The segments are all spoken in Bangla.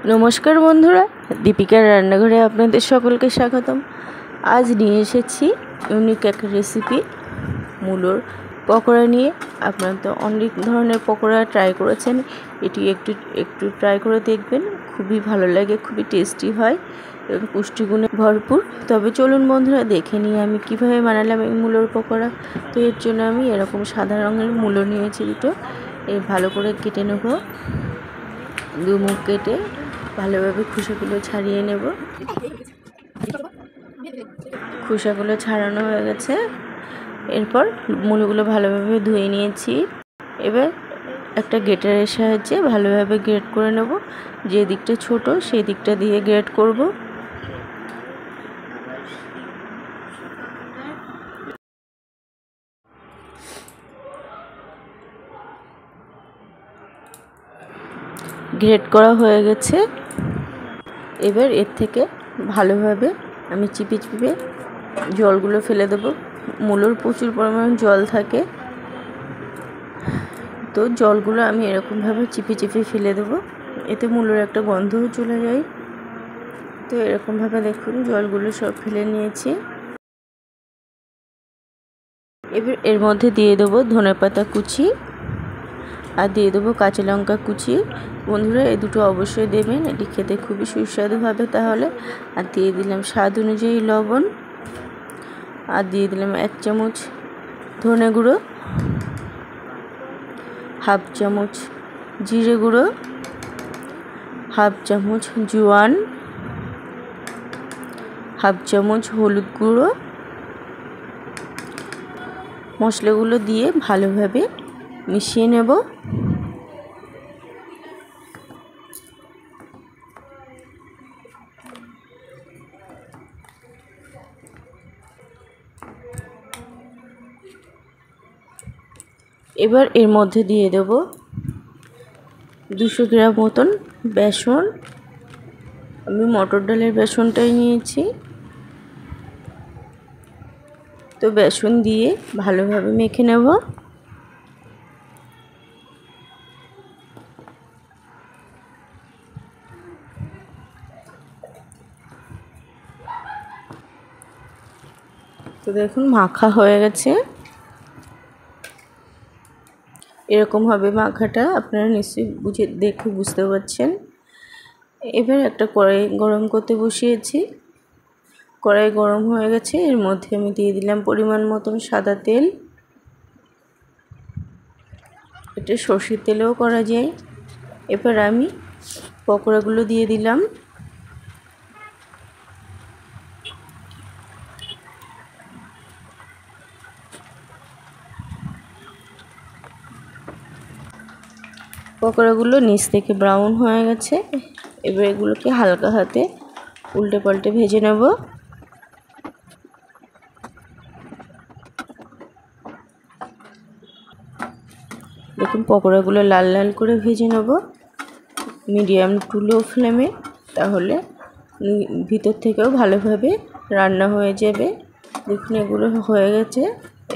নমস্কার বন্ধুরা, দীপিকার রান্নাঘরে আপনাদের সকলকে স্বাগতম। আজ নিয়ে এসেছি ইউনিক এক রেসিপি, মূলোর পকোড়া নিয়ে। আপনারা তো অনেক ধরনের পকোড়া ট্রাই করেছেন, এটি একটু ট্রাই করে দেখবেন। খুবই ভালো লাগে, খুবই টেস্টি হয় এবং পুষ্টিগুণে ভরপুর। তবে চলুন বন্ধুরা, দেখে নিই আমি কিভাবে বানালাম এই মূলোর পকোড়া। তো এর জন্য আমি এরকম সাদা রঙের মূলো নিয়েছি দুটো। ভালো করে কেটে নেব, দুমুখ কেটে ভালোভাবে খোসাগুলো ছাড়িয়ে নেব। খোসাগুলো ছাড়ানো হয়ে গেছে। এরপর মূলগুলো ভালোভাবে ধুয়ে নিয়েছি। এবার একটা গ্রেটারের সাহায্যে ভালোভাবে গ্রেট করে নেব। যে দিকটা ছোট সেই দিকটা দিয়ে গ্রেট করব। গ্রেট করা হয়ে গেছে। এবার এর থেকে ভালোভাবে আমি চিপে চিপে জলগুলো ফেলে দেবো। মূলোর প্রচুর পরিমাণ জল থাকে, তো জলগুলো আমি এরকমভাবে চিপে চিপে ফেলে দেবো। এতে মূলোর একটা গন্ধও চলে যায়। তো এরকমভাবে দেখুন জলগুলো সব ফেলে নিয়েছি। এবার এর মধ্যে দিয়ে দেবো ধনেপাতা কুচি আর দিয়ে দেবো কাঁচা লঙ্কা কুচি। বন্ধুরা, এই দুটো অবশ্যই দেবেন, এটি খেতে খুবই সুস্বাদু হবে তাহলে। আর দিয়ে দিলাম স্বাদ অনুযায়ী লবণ, আর দিয়ে দিলাম 1 চামচ ধনে গুঁড়ো, হাফ চামচ জিরে গুঁড়ো, হাফ চামচ জোয়ান, হাফ চামচ হলুদ গুঁড়ো। মশলাগুলো দিয়ে ভালোভাবে মিশিয়ে নেব। এবার এর মধ্যে দিয়ে দেব 200 গ্রাম মতন বেসন। আমি মটর ডালের বেসনটাই নিয়েছি। তো বেসন দিয়ে ভালোভাবে মেখে নেব। তো দেখুন মাখা হয়ে গেছে। এরকম হবে মাখাটা, আপনারা নিশ্চয়ই দেখে বুঝতে পারছেন। এবার একটা কড়াই গরম করতে বসিয়েছি। কড়াই গরম হয়ে গেছে। এর মধ্যে আমি দিয়ে দিলাম পরিমাণ মতন সাদা তেল। এটা সর্ষের তেলেও করা যায়। এবার আমি পকোড়াগুলো দিয়ে দিলাম। পকোড়াগুলো নিচ থেকে ব্রাউন হয়ে গেছে। এবার এগুলোকে হালকা হাতে উল্টে পাল্টে ভেজে নেব। দেখুন পকোড়াগুলো লাল লাল করে ভেজে নেব মিডিয়াম টু লো ফ্লেমে, তাহলে ভিতর থেকেও ভালোভাবে রান্না হয়ে যাবে। দেখুন এগুলো হয়ে গেছে।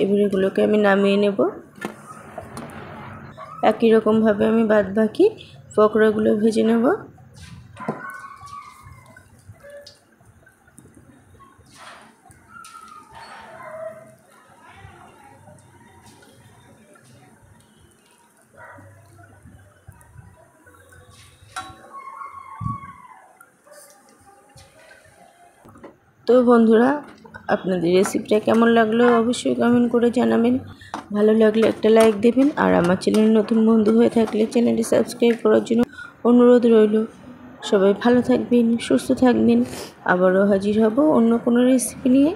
এবার এগুলোকে আমি নামিয়ে নেব। একই রকমভাবে আমি বাদ বাকি পকোড়াগুলো ভেজে নেব। তো বন্ধুরা, আপনাদের রেসিপিটা কেমন লাগলো অবশ্যই কমেন্ট করে জানাবেন। ভালো লাগলে একটা লাইক দেবেন, আর আমার চ্যানেল নতুন বন্ধু হয়ে থাকলে চ্যানেলটি সাবস্ক্রাইব করার জন্য অনুরোধ রইল। সবাই ভালো থাকবেন, সুস্থ থাকবেন। আবারও হাজির হব অন্য কোনো রেসিপি নিয়ে।